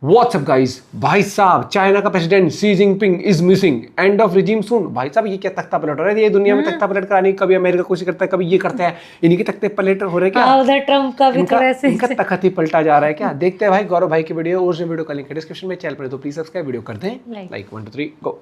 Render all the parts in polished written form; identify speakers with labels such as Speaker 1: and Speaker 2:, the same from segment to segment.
Speaker 1: WhatsApp guys, भाई साहब China का president Xi Jinping is missing, end of regime soon. भाई साहब ये क्या तख्ता पलट हो रहा है? ये दुनिया में तख्ता पलट कराने, कभी अमेरिका कोशिश करता है, कभी ये करता है, इन्हीं के तख्ते पलट हो रहे क्या?
Speaker 2: उधर ट्रम्प का भी तो वैसे
Speaker 1: इनका तख्त ही पलटा जा रहा है क्या? देखते हैं भाई गौरव भाई की वीडियो, और वीडियो का लिंक है डिस्क्रिप्शन में, चैनल पर तो प्लीज सब्सक्राइब, वीडियो कर दें लाइक 1 2 3 गो।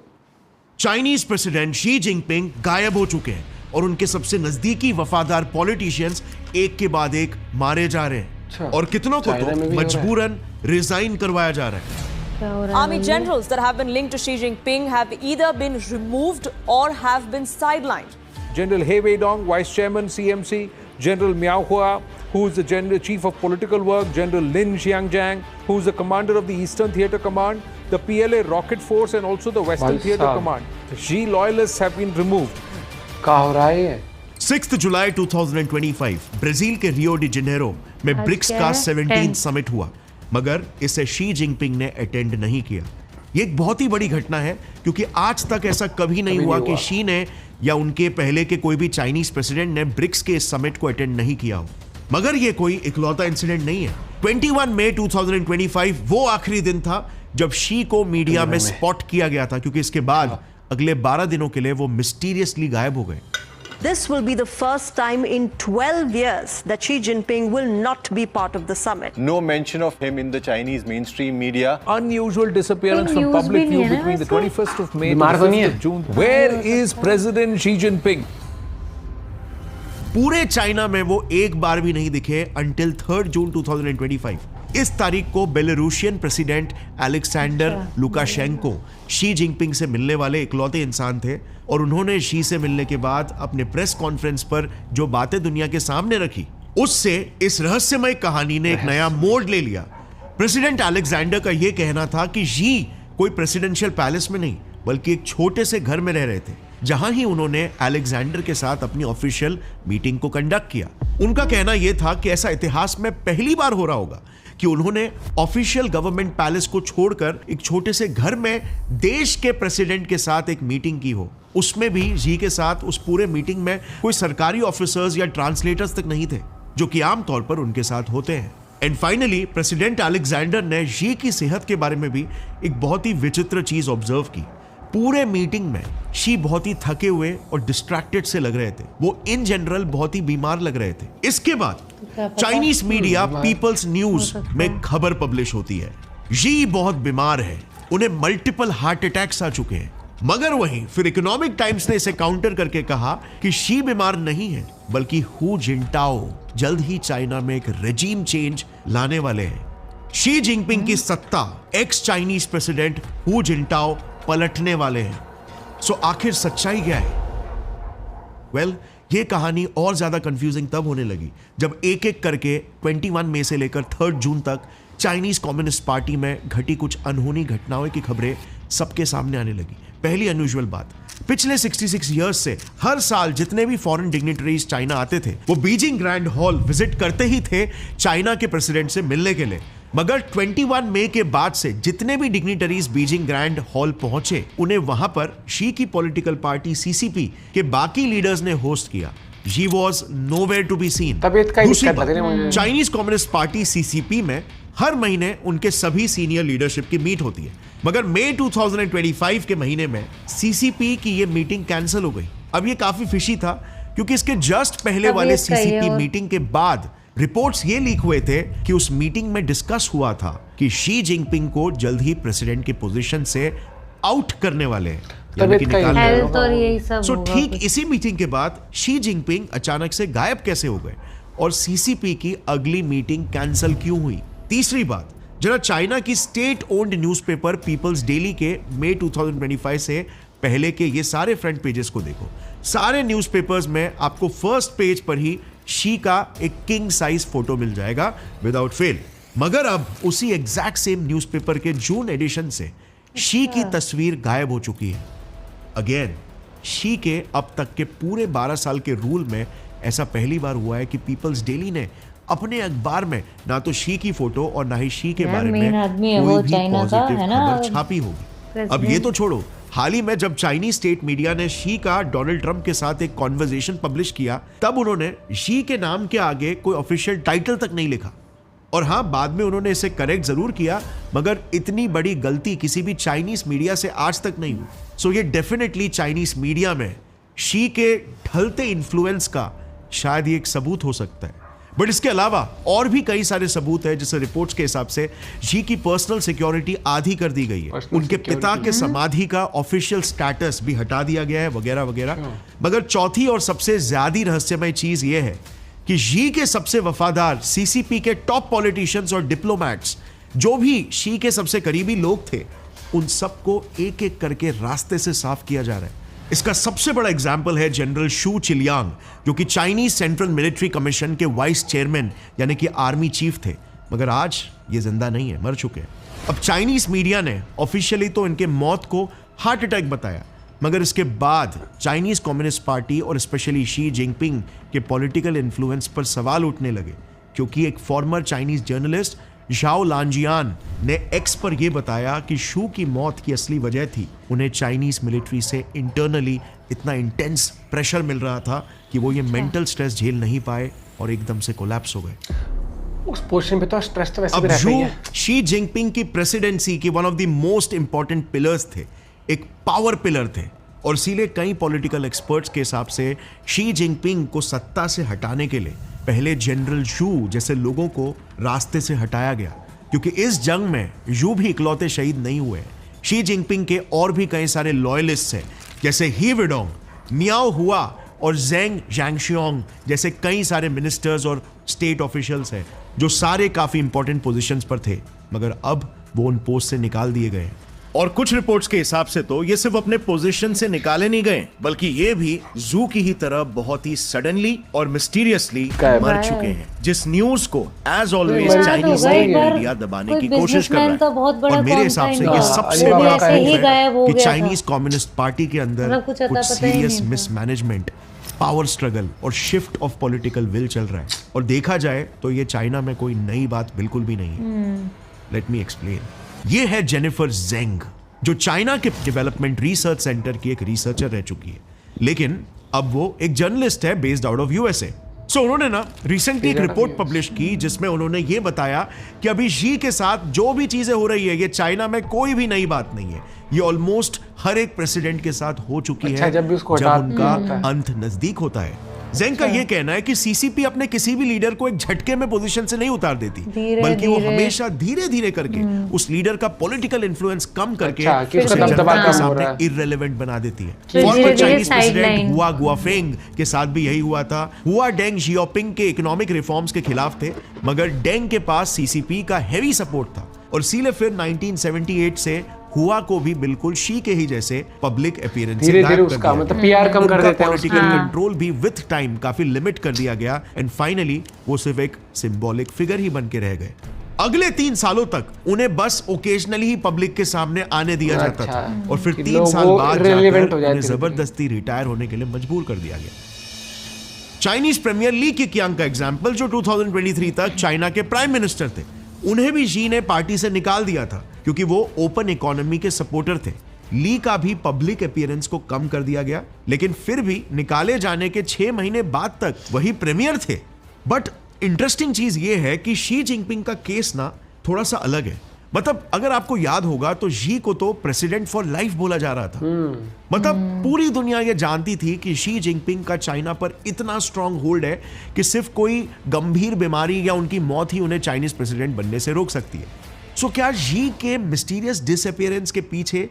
Speaker 3: चाइनीज प्रेसिडेंट शी जिनपिंग गायब हो चुके हैं और उनके सबसे नजदीकी वफादार पॉलिटिशियंस एक के बाद एक मारे जा रहे हैं और कितनों को तो मजबूरन रिजाइन करवाया जा रहा है।
Speaker 4: Army generals that have been linked to Xi Jinping have either been removed or have been sidelined.
Speaker 5: General He Weidong, Vice Chairman CMC, General Miao Hua, who is the General Chief of Political Work, General Lin Xiangjiang, who is the commander of the Eastern Theater Command, the PLA Rocket Force and also the Western Theater Command. The Xi loyalists have been removed.
Speaker 1: क्या हो रहा है?
Speaker 3: 6 जुलाई 2025 Brazil के Rio de Janeiro में BRICS का 17th summit हुआ, मगर इसे शी जिनपिंग ने अटेंड नहीं किया। ये एक बहुत ही बड़ी घटना है क्योंकि आज तक ऐसा कभी नहीं हुआ कि शी ने या उनके पहले के कोई भी चाइनीज प्रेसिडेंट ने ब्रिक्स के इस समिट को अटेंड नहीं किया हो। मगर ये कोई इकलौता इंसिडेंट नहीं है। 21 मई 2025 वो आखिरी दिन था जब शी को मीडिया में स्पॉट किया गया था, क्योंकि इसके बाद अगले 12 दिनों के लिए वो मिस्टीरियसली गायब हो गए।
Speaker 6: This will be the first time in 12 years that Xi Jinping will not be part of the summit.
Speaker 7: No mention of him in the Chinese mainstream media.
Speaker 5: Unusual disappearance from public view between the 21st of May to the 5th of June. Where is President Xi Jinping?
Speaker 3: पूरे China में वो एक बार भी नहीं दिखे until 3rd June 2025। इस तारीख को Belarusian president Alexander Lukashenko Xi Jinping से मिलने वाले इकलौते इंसान थे और उन्होंने शी से मिलने के बाद अपने प्रेस कॉन्फ्रेंस पर जो बातें दुनिया के सामने रखी, उससे इस रहस्यमय कहानी ने एक नया मोड़ ले लिया। प्रेसिडेंट अलेक्जेंडर का यह कहना था कि शी कोई प्रेसिडेंशियल पैलेस में नहीं बल्कि एक छोटे से घर में रह रहे थे, जहां ही उन्होंने अलेक्जेंडर के साथ अपनी ऑफिशियल मीटिंग को कंडक्ट किया। उनका कहना यह था कि ऐसा इतिहास में पहली बार हो रहा होगा कि उन्होंने ऑफिशियल गवर्नमेंट पैलेस को छोड़कर एक छोटे से घर में देश के प्रेसिडेंट के साथ एक मीटिंग की हो। उसमें भी जी के साथ उस पूरे मीटिंग में कोई सरकारी ऑफिसर्स या ट्रांसलेटर्स तक नहीं थे, जो कि आमतौर पर उनके साथ होते हैं। एंड फाइनली प्रेसिडेंट अलेक्जेंडर ने जी की सेहत के बारे में भी एक बहुत ही विचित्र चीज ऑब्जर्व की। पूरे मीटिंग में शी बहुत ही थके हुए और डिस्ट्रैक्टेड से लग रहे थे। वो इन जनरल बहुत ही बीमार लग रहे थे। इसके बाद चाइनीज मीडिया पीपल्स न्यूज में खबर पब्लिश होती है, शी बहुत बीमार है, उन्हें मल्टीपल हार्ट अटैक्स आ चुके हैं। मगर वहीं फिर इकोनॉमिक टाइम्स ने इसे काउंटर करके कहा कि शी बीमार नहीं है बल्कि हु जिनटाओ जल्द ही चाइना में एक रेजिम चेंज लाने वाले हैं। शी जिनपिंग की सत्ता एक्स चाइनीज प्रेसिडेंट हु जिनटाओ पलटने वाले हैं। सो आखिर सच्चाई क्या है? वेल, ये कहानी और ज्यादा कंफ्यूजिंग तब होने लगी जब एक एक करके 21 मई से लेकर 3rd जून तक चाइनीज कम्युनिस्ट पार्टी में घटी कुछ अनहोनी घटनाओं की खबरें सबके सामने आने लगी। पहली अनयूजुअल बात, पिछले 66 इयर्स से हर साल जितने भी फॉरेन डिग्निटरीज चाइना आते थे वो बीजिंग ग्रैंड हॉल विजिट करते ही थे चाइना के प्रेसिडेंट से मिलने के लिए। मगर 21 मई के बाद से जितने भी डिग्निटरीज बीजिंग ग्रैंड हॉल पहुंचे, उन्हें वहां पर शी की पॉलिटिकल पार्टी सीसीपी के बाकी लीडर्स ने होस्ट किया। She was nowhere to be seen। दूसरी बात, चाइनीज कम्युनिस्ट पार्टी सीसीपी में हर महीने उनके सभी सीनियर लीडरशिप की मीट होती है, मगर मई 2025 के महीने में सीसीपी की ये मीटिंग कैंसिल हो गई। अब ये काफी फिशी था क्योंकि इसके जस्ट पहले वाले सीसीपी मीटिंग के बाद रिपोर्ट्स ये लीक हुए थे कि उस मीटिंग में डिस्कस हुआ था कि शी जिनपिंग को जल्द ही प्रेसिडेंट की पोजीशन से आउट करने वाले हैं, यानी कि निकालने। सो ठीक इसी मीटिंग के बाद शी जिनपिंग अचानक से गायब कैसे हो गए और सीसीपी की अगली मीटिंग कैंसिल क्यों हुई? तीसरी बात, जरा चाइना की state owned newspaper People's Daily के मई 2025 से पहले के ये सारे फ्रंट पेजेस को देखो। सारे न्यूज़पेपर्स में आपको फर्स्ट पेज पर ही शी का एक किंग साइज फोटो मिल जाएगा विदाउट फेल। मगर अब उसी एग्जैक्ट सेम न्यूज़पेपर के जून एडिशन से शी की तस्वीर गायब हो चुकी है। अगेन, शी के अब तक के पूरे 12 साल के रूल में ऐसा पहली बार हुआ है कि पीपल्स डेली ने अपने अखबार में ना तो शी की फोटो और ना ही शी के बारे में कोई भी पॉजिटिव खबर छापी होगी। अब ये तो छोड़ो, हाल ही में जब चाइनीज स्टेट मीडिया ने शी का डोनाल्ड ट्रंप के साथ एक कॉन्वर्सेशन पब्लिश किया, तब उन्होंने शी के नाम के आगे कोई ऑफिशियल टाइटल तक नहीं लिखा। और हाँ, बाद में उन्होंने इसे करेक्ट जरूर किया, मगर इतनी बड़ी गलती किसी भी चाइनीज मीडिया से आज तक नहीं हुई। सो ये डेफिनेटली चाइनीज मीडिया में शी के ढलते इन्फ्लुएंस का शायद ये एक सबूत हो सकता है। बट इसके अलावा और भी कई सारे सबूत है, जैसे रिपोर्ट्स के हिसाब से शी की पर्सनल सिक्योरिटी आधी कर दी गई है, उनके पिता के समाधि का ऑफिशियल स्टेटस भी हटा दिया गया है, वगैरह वगैरह। मगर चौथी और सबसे ज्यादा रहस्यमय चीज यह है कि शी के सबसे वफादार सीसीपी के टॉप पॉलिटिशियंस और डिप्लोमैट्स, जो भी शी के सबसे करीबी लोग थे, उन सबको एक एक करके रास्ते से साफ किया जा रहा है। इसका सबसे बड़ा एग्जाम्पल है जनरल शू चिलियांग, जो कि चाइनीज सेंट्रल मिलिट्री कमीशन के वाइस चेयरमैन यानी कि आर्मी चीफ थे, मगर आज ये जिंदा नहीं है, मर चुके हैं। अब चाइनीज मीडिया ने ऑफिशियली तो इनके मौत को हार्ट अटैक बताया, मगर इसके बाद चाइनीज कम्युनिस्ट पार्टी और स्पेशली शी जिनपिंग के पॉलिटिकल इन्फ्लुएंस पर सवाल उठने लगे, क्योंकि एक फॉर्मर चाइनीज जर्नलिस्ट झाओ लांजियान ने एक्स पर यह बताया कि शू की मौत की असली वजह थी उन्हें चाइनीज मिलिट्री से इंटरनली इतना इंटेंस प्रेशर मिल रहा था कि वो ये मेंटल स्ट्रेस झेल नहीं पाए और एकदम से कोलैप्स हो गए।
Speaker 1: उस पोजीशन पे तो स्ट्रेस तो वैसे भी
Speaker 3: अब
Speaker 1: रहता ही है।
Speaker 3: शी जिनपिंग की प्रेसिडेंसी के one of the most important pillars थे, एक पावर पिलर थे, और इसीलिए कई पॉलिटिकल एक्सपर्ट्स के हिसाब से शी जिनपिंग को सत्ता से हटाने के लिए पहले जनरल शू जैसे लोगों को रास्ते से हटाया गया, क्योंकि इस जंग में यू भी इकलौते शहीद नहीं हुए। शी जिनपिंग के और भी कई सारे लॉयलिस्ट हैं, जैसे ही विडोंग, मियाओ हुआ और जेंग जैंगशियोंग जैसे कई सारे मिनिस्टर्स और स्टेट ऑफिशियल्स हैं, जो सारे काफी इंपॉर्टेंट पोजीशंस पर थे, मगर अब वो उन पोस्ट से निकाल दिए गए। और कुछ रिपोर्ट्स के हिसाब से तो ये सिर्फ अपने पोजीशन से निकाले नहीं गए, बल्कि ये भी जू की ही तरह बहुत ही सडनली और मिस्टीरियसली मर चुके हैं, जिस न्यूज को एज ऑलवेज चाइनीज मीडिया दबाने की कोशिश कर रहा है। और मेरे हिसाब से ये सबसे बड़ा प्रूफ है कि चाइनीज कम्युनिस्ट पार्टी के अंदर कुछ सीरियस मिसमैनेजमेंट, पावर स्ट्रगल और शिफ्ट ऑफ पॉलिटिकल विल चल रहा है। और देखा जाए तो ये चाइना में कोई नई बात बिल्कुल भी नहीं है। Let me explain. ये है जेनिफर जेंग, जो चाइना के डेवलपमेंट रिसर्च सेंटर की एक रिसर्चर रह चुकी है, लेकिन अब वो एक जर्नलिस्ट है बेस्ड आउट ऑफ यूएसए। सो उन्होंने ना रिसेंटली एक रिपोर्ट पब्लिश की, जिसमें उन्होंने ये बताया कि अभी शी के साथ जो भी चीजें हो रही है, ये चाइना में कोई भी नई बात नहीं है। ये ऑलमोस्ट हर एक प्रेसिडेंट के साथ हो चुकी है
Speaker 1: जब
Speaker 3: उनका अंत नजदीक होता है। जेंग का ये कहना है कि सीसीपी अपने किसी भी लीडर को एक झटके में पोजीशन से नहीं उतार देती, बल्कि वो हमेशा धीरे धीरे करके उस लीडर का पॉलिटिकल इन्फ्लुएंस कम करके जनता के सामने इररिलेवेंट बना देती है। फॉर्मर चाइनीज प्रेसिडेंट हुआ गुआफेंग के साथ भी यही हुआ था। हुआ डेंग जियोपिंग के इकोनॉमिक रिफॉर्म्स के खिलाफ थे, मगर डेंग के पास सीसीपी का हैवी सपोर्ट था, और इसीलिए फिर 1978 से हुआ को भी बिल्कुल शी के ही जैसे पब्लिक अपीयरेंस
Speaker 1: धीरे-धीरे उसका मतलब पीआर कम कर देते हैं,
Speaker 3: पॉलिटिकल कंट्रोल भी विद टाइम काफी लिमिट कर दिया गया, एंड फाइनली वो सिर्फ एक सिंबॉलिक फिगर ही बन के रह गए। अगले 3 सालों तक उन्हें बस ओकेजनली ही पब्लिक के सामने आने दिया जाता था, और फिर 3 साल बाद जाकर उन्हें जबरदस्ती रिटायर होने के लिए मजबूर कर दिया गया। चाइनीज प्रीमियर ली केकियांग का एग्जाम्पल, जो 2023 तक चाइना के प्राइम मिनिस्टर थे, उन्हें भी शी ने पार्टी से निकाल दिया था, क्योंकि वो ओपन इकोनॉमी के सपोर्टर थे। ली का भी पब्लिक अपीयरेंस को कम कर दिया गया, लेकिन फिर भी निकाले जाने के 6 महीने बाद तक वही प्रीमियर थे। बट इंटरेस्टिंग चीज ये है कि शी जिनपिंग का केस ना थोड़ा सा अलग है। मतलब अगर आपको याद होगा तो शी को तो प्रेसिडेंट फॉर लाइफ बोला जा रहा था। मतलब पूरी दुनिया ये जानती थी कि शी जिनपिंग का चाइना पर इतना स्ट्रांग होल्ड है कि सिर्फ कोई गंभीर बीमारी या उनकी मौत ही उन्हें चाइनीज प्रेसिडेंट बनने से रोक सकती है। सो क्या शी के मिस्टीरियस डिसअपीयरेंस के पीछे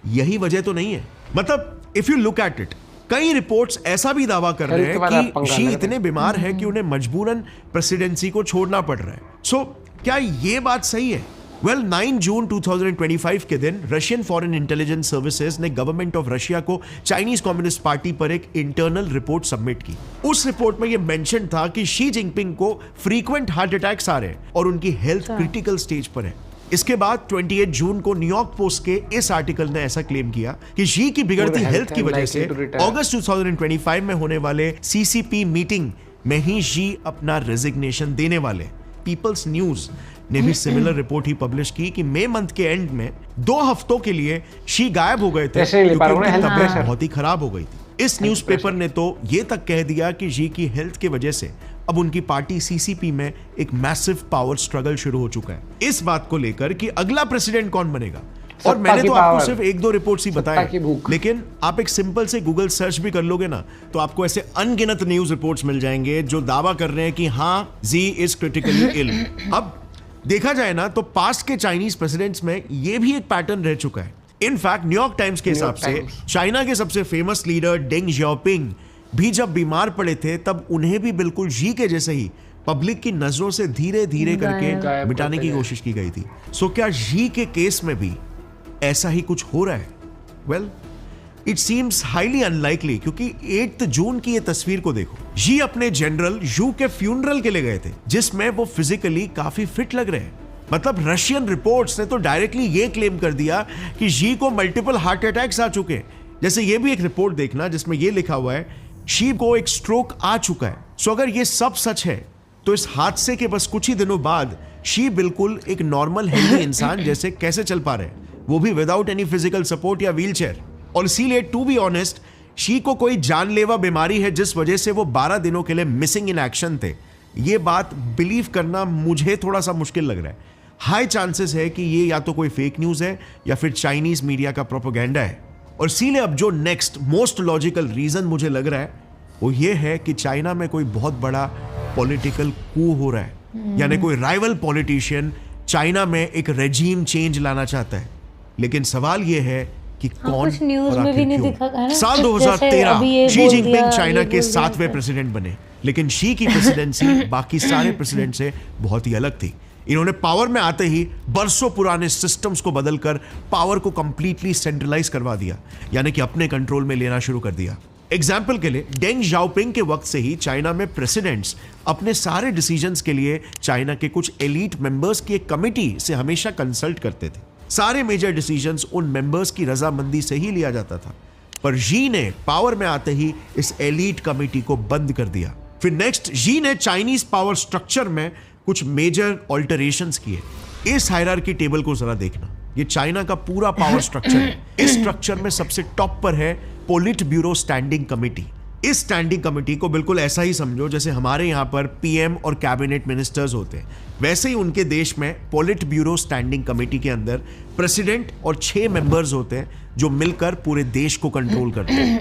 Speaker 3: यही वजह तो नहीं है? मतलब if you look at it, कई रिपोर्ट्स ऐसा भी दावा कर रहे हैं कि शी इतने बीमार है कि उन्हें मजबूरन प्रेसिडेंसी को छोड़ना पड़ रहा है। सो क्या ये बात सही है? वेल, 9 जून 2025 के दिन रशियन फॉरेन इंटेलिजेंस सर्विसेज ने गवर्नमेंट ऑफ रशिया को चाइनीज कम्युनिस्ट पार्टी पर एक इंटरनल रिपोर्ट सबमिट की। उस रिपोर्ट में यह मेंशन था कि शी जिनपिंग को फ्रीक्वेंट हार्ट अटैक्स आ रहे हैं और उनकी हेल्थ क्रिटिकल स्टेज पर है। इसके बाद 28 जून को न्यूयॉर्क पोस्ट के इस आर्टिकल ने ऐसा क्लेम किया कि शी की बिगड़ती हेल्थ की वजह से अगस्त 2025 में होने वाले सीसीपी मीटिंग में ही शी अपना रेजिग्नेशन देने वाले। पीपल्स न्यूज ने भी सिमिलर रिपोर्ट ही पब्लिश की कि मई मंथ के एंड में 2 हफ्तों के लिए शी गायब हो गए थे क्योंकि उनकी तबीयत बहुत ही खराब हो गई थी। इस न्यूज़पेपर ने तो ये तक कह दिया कि शी की हेल्थ की वजह से अब उनकी पार्टी सीसीपी में एक मैसिव पावर स्ट्रगल शुरू हो चुका है इस बात को लेकर कि अगला प्रेसिडेंट कौन बनेगा। और मैंने तो आपको सिर्फ एक दो रिपोर्ट्स ही बताए, लेकिन आप एक सिंपल से गूगल सर्च भी कर लोगे ना तो आपको ऐसे अनगिनत न्यूज रिपोर्ट्स मिल जाएंगे जो दावा कर रहे हैं कि हाँ, जी इज क्रिटिकली इल। अब देखा जाए ना तो पास्ट के चाइनीज प्रेसिडेंट्स में ये भी एक पैटर्न रह चुका है। इनफैक्ट न्यूयॉर्क टाइम्स के हिसाब से चाइना के सबसे फेमस लीडर डेंग जियाओपिंग भी जब बीमार पड़े थे तब उन्हें भी बिल्कुल जी के जैसे ही पब्लिक की नजरों से धीरे धीरे करके मिटाने की कोशिश की गई थी। सो क्या जी के केस में भी ऐसा ही कुछ हो रहा है? Well, it seems highly unlikely, क्योंकि 8 जून की ये तस्वीर को देखो। जी अपने जनरल यू के फ्यूनरल के लिए गए थे जिसमें वो फिजिकली काफी फिट लग रहे हैं। मतलब रशियन रिपोर्ट्स ने तो डायरेक्टली ये क्लेम कर दिया कि जी को मल्टीपल हार्ट अटैक्स आ चुके हैं। जैसे ये भी एक रिपोर्ट देखना जिसमें ये लिखा हुआ है शी को एक स्ट्रोक आ चुका है। सो अगर ये सब सच है तो इस हादसे के बस कुछ ही दिनों बाद शी बिल्कुल एक नॉर्मल हेल्दी इंसान जैसे कैसे चल पा रहे हैं, वो भी विदाउट एनी फिजिकल सपोर्ट या व्हीलचेयर। और इसीलिए टू बी ऑनेस्ट, शी को कोई जानलेवा बीमारी है जिस वजह से वो 12 दिनों के लिए मिसिंग इन एक्शन थे। ये बात बिलीव करना मुझे थोड़ा सा मुश्किल लग रहा है। हाई चांसेस है कि ये या तो कोई फेक न्यूज है या फिर चाइनीज मीडिया का प्रोपेगेंडा है। और इसीलिए अब जो नेक्स्ट मोस्ट लॉजिकल रीजन मुझे लग रहा है वो ये है कि चाइना में कोई बहुत बड़ा पॉलिटिकल कू हो रहा है, यानी कोई राइवल पॉलिटिशियन चाइना में एक रेजीम चेंज लाना चाहता है। लेकिन सवाल ये है कि कौन
Speaker 2: कुछ न्यूज
Speaker 3: और
Speaker 2: में भी
Speaker 3: आखिर
Speaker 2: नहीं
Speaker 3: क्यों?
Speaker 2: दिखा है ना?
Speaker 3: साल
Speaker 2: जैसे
Speaker 3: 2013
Speaker 2: अभी ये
Speaker 3: शी
Speaker 2: बोल
Speaker 3: जिनपिंग
Speaker 2: दिया,
Speaker 3: चाइना
Speaker 2: ये
Speaker 3: के
Speaker 2: बोल दिया।
Speaker 3: 7वें प्रेसिडेंट बने, लेकिन शी की प्रेसिडेंसी बाकी सारे प्रेसिडेंट से बहुत ही अलग थी। इन्होंने पावर में आते ही बरसों पुराने सिस्टम्स को बदलकर पावर को कंप्लीटली सेंट्रलाइज करवा दिया, यानी कि अपने कंट्रोल में लेना शुरू कर दिया। एग्जाम्पल के लिए डेंग जियाओपिंग के वक्त से ही चाइना में प्रेसिडेंट्स अपने सारे डिसीजंस के लिए चाइना के कुछ एलीट मेंबर्स की एक कमिटी से हमेशा कंसल्ट करते थे। सारे मेजर डिसीजंस उन मेंबर्स की रजामंदी से ही लिया जाता था। पर जी ने पावर में आते ही इस एलीट कमिटी को बंद कर दिया। फिर नेक्स्ट जी ने चाइनीज पावर स्ट्रक्चर में कुछ मेजर ऑल्टरेशंस किए। इस हायरार्की टेबल को जरा देखना, ये चाइना का पूरा पावर स्ट्रक्चर है। इस स्ट्रक्चर में सबसे टॉप पर है पोलिट ब्यूरो स्टैंडिंग कमिटी। इस स्टैंडिंग कमिटी को बिल्कुल ऐसा ही समझो जैसे हमारे यहां पर पीएम और कैबिनेट मिनिस्टर्स होते हैं, वैसे ही उनके देश में पोलिट ब्यूरो स्टैंडिंग कमिटी के अंदर प्रेसिडेंट और 6 मेंबर्स होते हैं जो मिलकर पूरे देश को कंट्रोल करते हैं।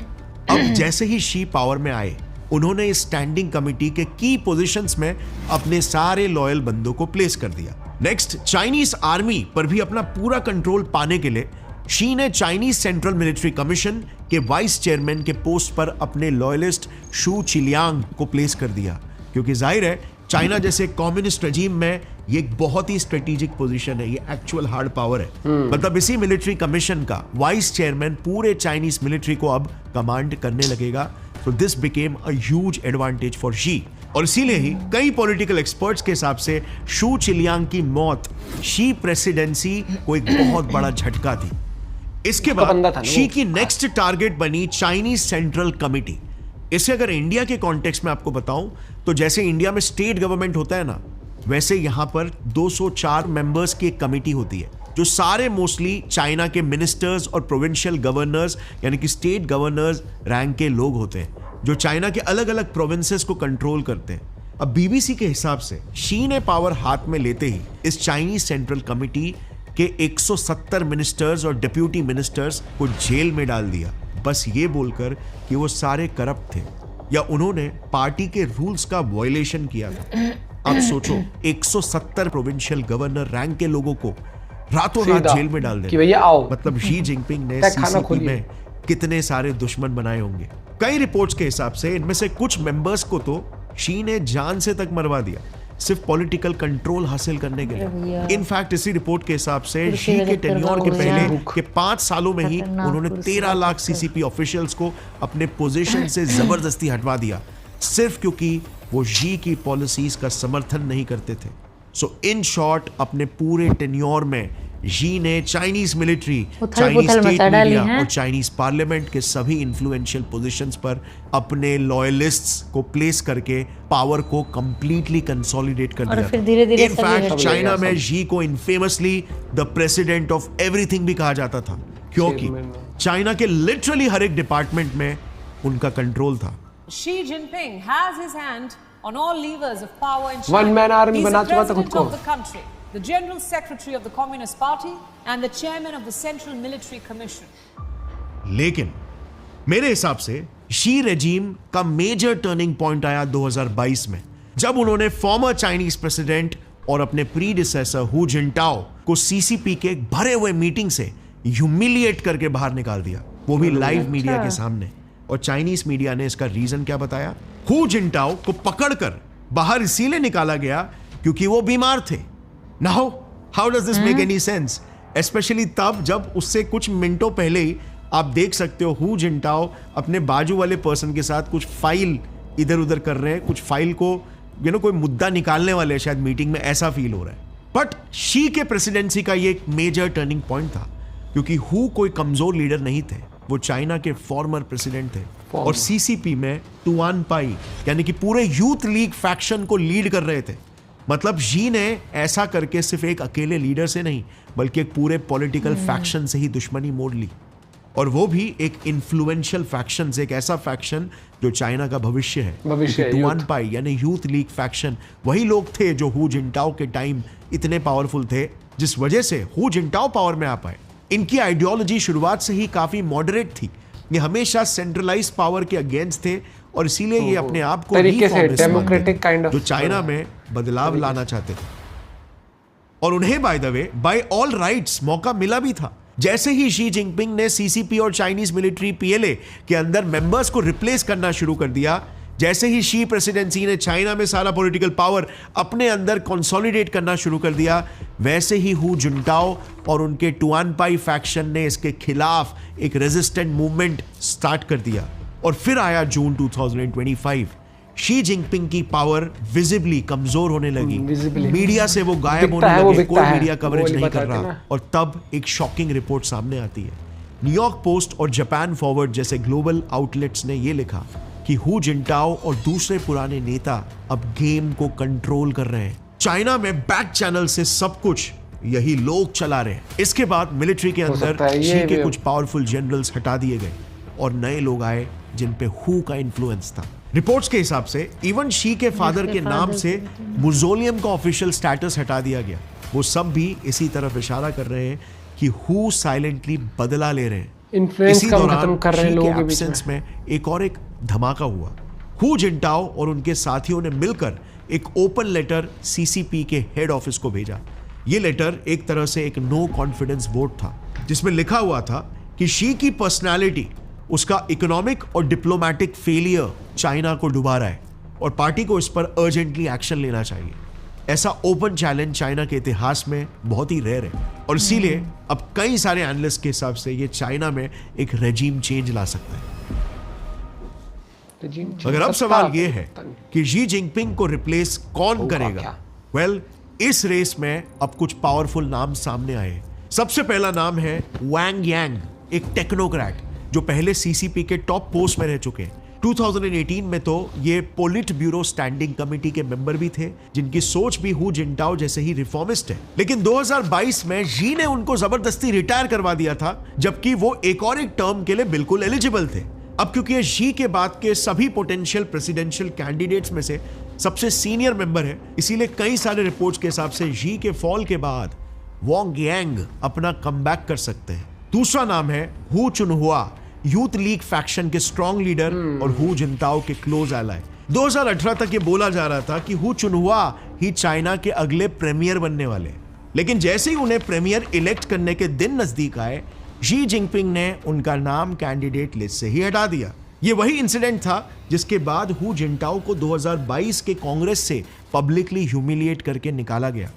Speaker 3: अब जैसे ही शी पावर में आए, उन्होंने इस स्टैंडिंग कमिटी के की पोजीशंस में अपने सारे लॉयल बंदों को प्लेस कर दिया। नेक्स्ट, चाइनीज आर्मी पर भी अपना पूरा कंट्रोल पाने के लिए शी ने चाइनीज सेंट्रल मिलिट्री कमीशन के वाइस चेयरमैन के पोस्ट पर अपने लॉयलिस्ट शू चिलियांग को प्लेस कर दिया, क्योंकि जाहिर है चाइना जैसे कम्युनिस्ट रजीम में ये एक बहुत ही स्ट्रेटेजिक पोजीशन है, ये एक्चुअल हार्ड पावर है। मतलब इसी मिलिट्री कमीशन का वाइस चेयरमैन पूरे चाइनीज मिलिट्री को अब कमांड करने लगेगा। So this became a huge advantage for Xi। और इसीलिए ही कई पॉलिटिकल एक्सपर्ट्स के हिसाब से शू चिलियांग की मौत शी प्रेसिडेंसी को एक बहुत बड़ा झटका थी। इसके बाद शी की नेक्स्ट टारगेट बनी चाइनीज सेंट्रल कमिटी। इसे अगर इंडिया के कॉन्टेक्स्ट में आपको बताऊं तो जैसे इंडिया में स्टेट गवर्नमेंट होता है ना, वैसे यहां पर 204 मेंबर्स की एक कमिटी होती है जो सारे मोस्टली चाइना के मिनिस्टर्स और प्रोविंशियल गवर्नर्स यानी कि स्टेट गवर्नर्स रैंक के लोग होते हैं जो चाइना के अलग अलग प्रोविंसेस को कंट्रोल करते हैं। अब बीबीसी के हिसाब से शी ने पावर हाथ में लेते ही इस चाइनीज सेंट्रल कमिटी के 170 मिनिस्टर्स और डिप्यूटी मिनिस्टर्स को जेल में डाल दिया, बस ये बोलकर कि वो सारे करप्ट थे या उन्होंने पार्टी के रूल्स का वायलेशन किया था। अब सोचो 170 प्रोविंशियल गवर्नर रैंक के लोगों को रातों रात जेल में डाल
Speaker 1: कि भैया आओ।
Speaker 3: मतलब शी जिनपिंग ने सीसीपी में कितने सारे दुश्मन बनाए होंगे। कई रिपोर्ट्स के हिसाब से इनमें से कुछ मेंबर्स को तो शी ने जान से तक मरवा दिया सिर्फ पॉलिटिकल कंट्रोल हासिल करने के लिए। इनफैक्ट इसी रिपोर्ट के हिसाब से शी के टेन्योर के पहले के 5 सालों में ही उन्होंने 13 लाख सीसीपी ऑफिशियल्स को अपने पोजीशन से जबरदस्ती हटवा दिया सिर्फ क्योंकि वो शी की पॉलिसीज का समर्थन नहीं करते थे। सो इन शॉर्ट, अपने पूरे टेन्योर में शी ने Chinese military, Chinese state media और चाइनीज पार्लियामेंट के सभी इन्फ्लुएंशियल पोजीशंस पर अपने लॉयलिस्ट्स को प्लेस करके पावर को कंप्लीटली कंसोलिडेट कर दिया। इनफैक्ट चाइना में शी को इनफेमसली द प्रेसिडेंट ऑफ एवरीथिंग भी कहा जाता था, क्योंकि चाइना के लिटरली हर एक डिपार्टमेंट में उनका कंट्रोल था।
Speaker 8: Xi Jinping has his hand on all levers of power in China.
Speaker 1: One man army
Speaker 8: He's
Speaker 1: बना
Speaker 8: the
Speaker 1: चुका था खुद
Speaker 8: president
Speaker 1: को।
Speaker 8: of the country, the general secretary of the Communist Party, and the chairman of the Central Military Commission.
Speaker 3: लेकिन मेरे हिसाब से she regime का मेजर टर्निंग पॉइंट आया 2022 में, जब उन्होंने फॉर्मर चाइनीज प्रेसिडेंट और अपने प्रीडिसेसर हु जिनटाओ को सीसीपी के एक भरे हुए मीटिंग से ह्यूमिलिएट करके बाहर निकाल दिया, वो भी लाइव मीडिया के सामने। और चाइनीज मीडिया ने इसका रीजन क्या बताया? हु जिनटाओ को पकड़कर बाहर इसीलिए निकाला गया क्योंकि वो बीमार थे। Now how does this make any sense? Specially तब जब उससे कुछ मिनटों पहले ही आप देख सकते हो हु जिनटाओ अपने बाजू वाले पर्सन के साथ कुछ फाइल इधर उधर कर रहे हैं, कुछ फाइल को कोई मुद्दा निकालने वाले शायद मीटिंग में, ऐसा फील हो रहा है। बट शी के प्रेसिडेंसी का ये एक मेजर टर्निंग पॉइंट था, क्योंकि हु कोई कमजोर लीडर नहीं थे, वो चाइना के फॉर्मर प्रेसिडेंट थे और सीसीपी में टुआन पाई यानी कि पूरे यूथ लीग फैक्शन को लीड कर रहे थे। मतलब शी ने ऐसा करके सिर्फ एक अकेले लीडर से नहीं बल्कि एक पूरे पॉलिटिकल फैक्शन से ही दुश्मनी मोड़ ली, और वो भी एक इन्फ्लुएंशियल फैक्शन से, एक ऐसा फैक्शन जो चाइना का भविष्य है। टुआन पाई यानी यूथ लीग फैक्शन वही लोग थे जो हु जिनटाओ के टाइम इतने पावरफुल थे, जिस वजह से हु जिनटाओ पावर में आ पाए। इनकी आइडियोलॉजी शुरुआत से ही काफी मॉडरेट थी, ये हमेशा सेंट्रलाइज पावर के अगेंस्ट थे और इसीलिए ये अपने आप को
Speaker 1: डेमोक्रेटिक काइंड ऑफ
Speaker 3: जो चाइना में बदलाव लाना चाहते थे। और उन्हें by the way by all rights मौका मिला भी था। जैसे ही शी जिनपिंग ने सीसीपी और चाइनीज मिलिट्री पीएलए के अंदर मेंबर्स को रिप्लेस करना शुरू कर दिया, जैसे ही शी प्रेसिडेंसी ने चाइना में सारा पॉलिटिकल पावर अपने अंदर कंसोलिडेट करना शुरू कर दिया, वैसे ही हु जुनटाओ और उनके टुआन पाई फैक्शन ने इसके खिलाफ एक रेजिस्टेंट मूवमेंट स्टार्ट कर दिया। और फिर आया जून 2025, शी जिनपिंग की पावर विजिबली कमजोर होने लगी, मीडिया से वो गायब होने लगे, कोई मीडिया कवरेज नहीं कर रहा। और तब एक शॉकिंग रिपोर्ट सामने आती है। न्यूयॉर्क पोस्ट और जापान फॉरवर्ड जैसे ग्लोबल आउटलेट्स ने ये लिखा कि हु जिनटाओ और दूसरे पुराने नेता अब गेम को कंट्रोल कर रहे हैं। चाइना में बैक चैनल से सब कुछ यही लोग चला रहे हैं। इसके बाद मिलिट्री के अंदर शी के कुछ पावरफुल जनरल्स हटा दिए गए और नए लोग आए जिन पे हु का इन्फ्लुएंस था। रिपोर्ट्स के हिसाब से इवन शी के फादर के नाम से मुजोलियम का ऑफिशियल स्टेटस हटा दिया गया। वो सब भी इसी तरफ इशारा कर रहे हैं कि हु साइलेंटली बदला ले रहे हैं। इसी दौरान शी के एब्सेंस में एक धमाका हुआ। हु जिनटाओ और उनके साथियों ने मिलकर एक ओपन लेटर सीसीपी के हेड ऑफिस को भेजा। ये लेटर एक तरह से एक नो कॉन्फिडेंस वोट था, जिसमें लिखा हुआ था कि शी की पर्सनालिटी, उसका इकोनॉमिक और डिप्लोमेटिक फेलियर चाइना को डुबा रहा है और पार्टी को इस पर अर्जेंटली एक्शन लेना चाहिए। ऐसा ओपन चैलेंज चाइना के इतिहास में बहुत ही रेयर है और इसीलिए अब कई सारे एनालिस्ट के हिसाब से ये चाइना में एक रेजीम चेंज ला सकता है। मगर अब सवाल ये है कि शी जिनपिंग को रिप्लेस कौन करेगा? वेल, इस रेस में अब कुछ पावरफुल नाम सामने आए। सबसे पहला नाम है वांग यांग, एक टेक्नोक्रेट जो पहले सीसीपी के टॉप पोस्ट में रह चुके हैं। 2018 में तो ये पोलिट ब्यूरो स्टैंडिंग कमेटी के मेंबर भी थे, जिनकी सोच भी हु जिनटाओ जैसे ही रिफॉर्मिस्ट है। लेकिन 2022 में शी ने उनको जबरदस्ती रिटायर करवा दिया था, जबकि वो एक टर्म के लिए बिल्कुल एलिजिबल थे। अब क्योंकि ये शी के बाद के सभी पोटेंशियल प्रेसिडेंशियल कैंडिडेट्स में से सबसे सीनियर मेंबर है, इसीलिए कई सारे रिपोर्ट्स के हिसाब से शी के फॉल के बाद वांग यांग अपना कमबैक कर सकते हैं। दूसरा नाम है Hu Chunhua, youth league faction के स्ट्रॉन्ग लीडर और हु जिनटाओ के क्लोज एलाय। 2018 तक ये बोला जा रहा था कि हु चुनहुआ ही चाइना के अगले प्रीमियर बनने वाले, लेकिन जैसे ही उन्हें प्रीमियर इलेक्ट करने के दिन नजदीक आए, शी जिनपिंग ने उनका नाम कैंडिडेट लिस्ट से ही हटा दिया। ये वही इंसिडेंट था जिसके बाद हु जिनटाओ को 2022 के कांग्रेस से पब्लिकली ह्यूमिलिएट करके निकाला गया।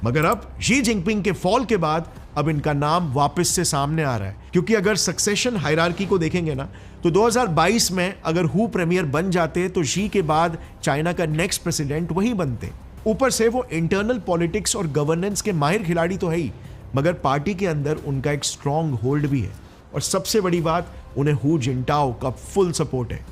Speaker 3: मगर अब शी जिनपिंग के फॉल के बाद अब इनका नाम वापस से सामने आ रहा है, क्योंकि अगर सक्सेशन हायरार्की को देखेंगे ना, तो 2022 में अगर हु प्रीमियर बन जाते तो शी के बाद चाइना का नेक्स्ट प्रेसिडेंट वही बनते। ऊपर से वो इंटरनल पॉलिटिक्स और गवर्नेंस के माहिर खिलाड़ी तो है ही, मगर पार्टी के अंदर उनका एक स्ट्रॉन्ग होल्ड भी है और सबसे बड़ी बात, उन्हें हु जिनटाओ का फुल सपोर्ट है।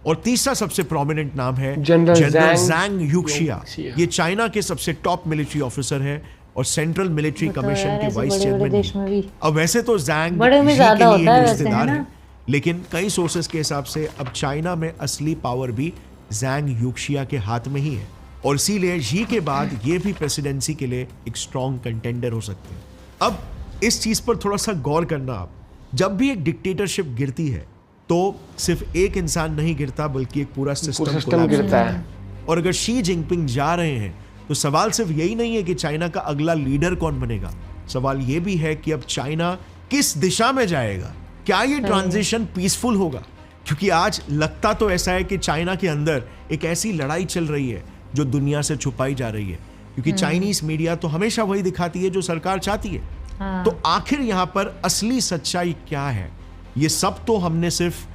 Speaker 3: और तीसरा सबसे प्रोमिनेंट नाम है जनरल ज़ैंग यूक्शिया। ये चाइना के सबसे टॉप मिलिट्री ऑफिसर है और सेंट्रल मिलिट्री कमीशन के वाइस चेयरमैन। अब वैसे तो ज़ैंग रिश्तेदार है, लेकिन कई सोर्सेस के हिसाब से अब चाइना में असली पावर भी जैंग यूक्शिया के हाथ में ही है और इसीलिए शी के बाद ये भी प्रेसिडेंसी के लिए एक स्ट्रॉन्ग कंटेंडर हो सकते हैं। अब इस चीज पर थोड़ा सा गौर करना आप, जब भी एक डिक्टेटरशिप गिरती है तो सिर्फ एक इंसान नहीं गिरता बल्कि एक पूरा सिस्टम
Speaker 1: गिरता है।
Speaker 3: और अगर शी जिनपिंग जा रहे हैं तो सवाल सिर्फ यही नहीं है कि चाइना का अगला लीडर कौन बनेगा, सवाल यह भी है कि अब चाइना किस दिशा में जाएगा, क्या ये ट्रांजिशन पीसफुल होगा? क्योंकि आज लगता तो ऐसा है कि चाइना के अंदर एक ऐसी लड़ाई चल रही है जो दुनिया से छुपाई जा रही है, क्योंकि चाइनीज मीडिया तो हमेशा वही दिखाती है जो सरकार चाहती है। तो आखिर यहां पर असली सच्चाई क्या है? ये सब तो हमने सिर्फ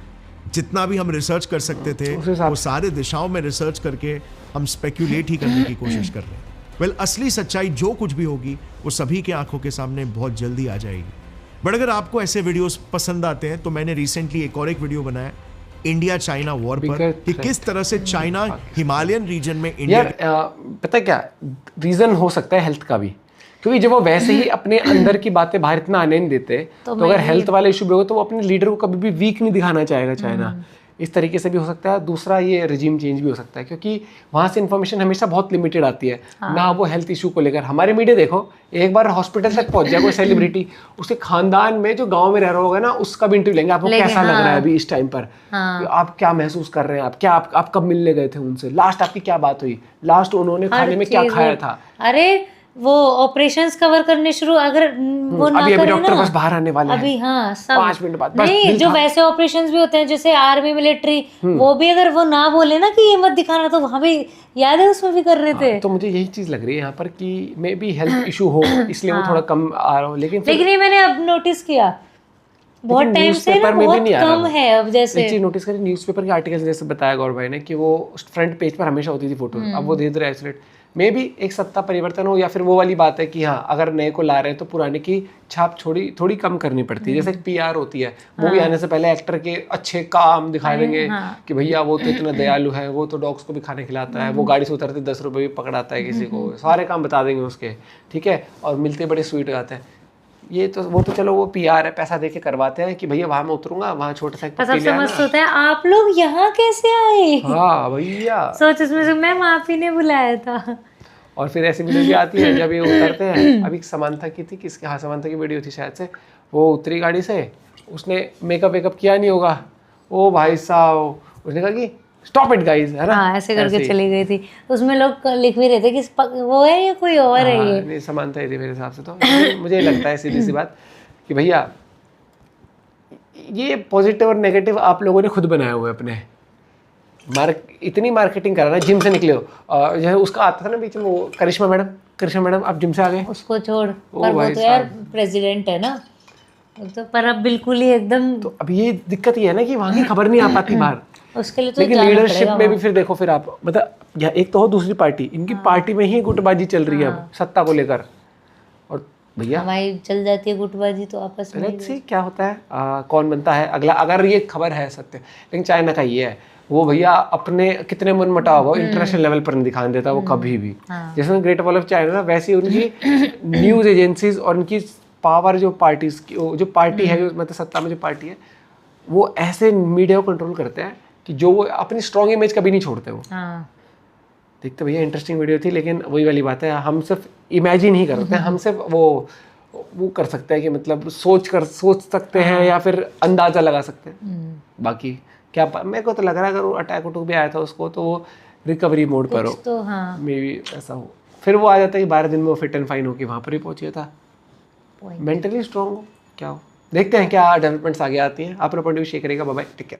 Speaker 3: जितना भी हम रिसर्च कर सकते थे वो सारे दिशाओं में रिसर्च करके हम स्पेक्यूलेट ही करने की कोशिश कर रहे हैं। वेल, असली सच्चाई जो कुछ भी होगी वो सभी के आंखों के सामने बहुत जल्दी आ जाएगी। बट अगर आपको ऐसे वीडियोस पसंद आते हैं तो मैंने रिसेंटली एक वीडियो बनाया इंडिया चाइना वॉर पर कि किस तरह से चाइना हिमालयन रीजन में इंडिया।
Speaker 1: पता क्या रीजन हो सकता है हेल्थ का भी, क्योंकि जब वो वैसे ही अपने अंदर की बातें बाहर इतना आने नहीं देते तो अगर हेल्थ वाले इशू भी हो तो वो अपने लीडर को कभी भी वीक नहीं दिखाना चाहेगा चाइना। इस तरीके से भी हो सकता है। दूसरा ये रिजीम चेंज भी हो सकता है, क्योंकि वहाँ से इन्फॉर्मेशन हमेशा बहुत लिमिटेड आती है ना। वो हेल्थ इशू को लेकर हमारे मीडिया देखो, एक बार हॉस्पिटल तक पहुंच जाए कोई सेलिब्रिटी, उसके खानदान में जो गांव में रह रहा होगा ना उसका भी इंटरव्यू लेंगे, आपको कैसा लग रहा है अभी इस टाइम पर, आप क्या महसूस कर रहे हैं, आप कब मिलने गए थे उनसे, लास्ट आपकी क्या बात हुई, लास्ट उन्होंने खाने में क्या खाया था।
Speaker 2: अरे वो ऑपरेशंस कवर करने शुरू अगर वो ना
Speaker 1: अभी
Speaker 2: करें
Speaker 1: डॉक्टर
Speaker 2: ना,
Speaker 1: बस बाहर आने वाले हैं
Speaker 2: अभी हाँ सब
Speaker 1: 5 मिनट बाद
Speaker 2: नहीं, जो वैसे ऑपरेशंस भी होते हैं जैसे आर्मी मिलिट्री, वो भी अगर वो ना बोले ना कि ये मत दिखाना, तो वहां भी याद है उसमें भी कर रहे थे।
Speaker 1: तो मुझे यही चीज लग रही है यहाँ पर कि मे बी हेल्थ इशू हो इसलिए वो थोड़ा कम आ रहा हो, लेकिन
Speaker 2: ये मैंने अब नोटिस किया बहुत टाइम से ना बहुत कम है अब। जैसे
Speaker 1: एक चीज नोटिस करी, न्यूज़पेपर के आर्टिकल्स जैसे बताया गौरव भाई ने कि वो फ्रंट पेज पर हमेशा होती थी फोटो, अब वो धीरे धीरे आइसोलेट। मे बी एक सत्ता परिवर्तन हो या फिर वो वाली बात है कि हाँ अगर नए को ला रहे हैं तो पुराने की छाप थोड़ी कम करनी पड़ती है। जैसे पीआर होती है, मूवी आने से पहले एक्टर के अच्छे काम दिखा देंगे कि भैया वो तो इतना दयालु है, वो तो डॉग्स को भी खाने खिलाता है, वो गाड़ी से उतरते 10 रुपए भी पकड़ाता है किसी को, सारे काम बता देंगे उसके, ठीक है, और मिलते बड़े स्वीट हो जाते हैं। ये तो वो तो चलो वो पीआर है, पैसा देके करवाते हैं कि भैया वहां मैं उतरूंगा, वहां छोटा सा
Speaker 2: सबसे मस्त होता है आप लोग यहाँ कैसे आए।
Speaker 1: हाँ भैया
Speaker 2: सोच उसमें से मैम आप ही ने बुलाया था।
Speaker 1: और फिर ऐसी वीडियो भी आती है जब ये उतरते हैं। अभी समांथा की थी, किसके, हाँ समांथा की वीडियो थी शायद से, वो उतरी गाड़ी से, उसने मेकअप वेकअप किया नहीं होगा, ओ भाई साहब उसने कहा कि स्टॉप इट गाइस, है ना,
Speaker 2: हाँ ऐसे करके चली गई थी। उसमें लोग लिख भी रहे थे कि वो है या कोई और है ये।
Speaker 1: नहीं समानता ही थी मेरे हिसाब से। तो मुझे लगता है सीधी सी बात कि भैया ये पॉजिटिव और नेगेटिव आप लोगों ने खुद बनाया हुआ है अपने। इतनी मार्केटिंग करा ना, जिम से निकले हो, जो है उसका आता था ना बीच में वो करिश्मा मैडम आप जिम से आ गए,
Speaker 2: उसको छोड़, पर वो तो यार प्रेसिडेंट है ना, तो पर अब बिल्कुल ही एकदम।
Speaker 1: तो अब ये दिक्कत ये है ना कि वहाँ की खबर नहीं आ पाती बाहर,
Speaker 2: उसके लिए तो
Speaker 1: लेकिन लीडरशिप में भी फिर देखो, फिर आप मतलब एक तो हो दूसरी पार्टी, इनकी पार्टी में ही गुटबाजी चल रही है अब सत्ता को लेकर, और भैया
Speaker 2: हमारी चल जाती है गुटबाजी तो आपस में।
Speaker 1: लेट्स सी क्या होता है, कौन बनता है अगला, अगर ये खबर है सत्य। लेकिन चाइना का ये है, वो भैया अपने कितने मन मुटाव हो इंटरनेशनल लेवल पर नहीं दिखाने देता वो कभी भी। जैसे ग्रेट वॉल ऑफ चाइना ना, वैसे ही उनकी न्यूज एजेंसीज और उनकी पावर जो पार्टीज की जो पार्टी है, मतलब सत्ता में जो पार्टी है, वो ऐसे मीडिया को कंट्रोल करते हैं कि जो वो अपनी स्ट्रॉन्ग इमेज कभी नहीं छोड़ते वो। देखते भैया इंटरेस्टिंग वीडियो थी, लेकिन वही वाली बात है, हम सिर्फ इमेजिन ही कर सकते हैं, हम सिर्फ वो कर सकते हैं कि मतलब सोच सकते हैं या फिर अंदाजा लगा सकते हैं। बाकी क्या मेरे को तो लग रहा है अगर वो अटैक भी आया था उसको तो वो रिकवरी मोड पर हो,
Speaker 2: तो हाँ
Speaker 1: मे बी ऐसा हो, फिर वो आ जाता है कि 12 दिन में वो फिट एंड फाइन हो कि वहाँ पर ही पहुँचे था, मेंटली स्ट्रॉन्ग हो, क्या हो। देखते हैं क्या डेवलपमेंट्स आगे आती हैं। आप अपना पॉइंट ऑफ व्यू शेयर करेगा। Bye bye, take care.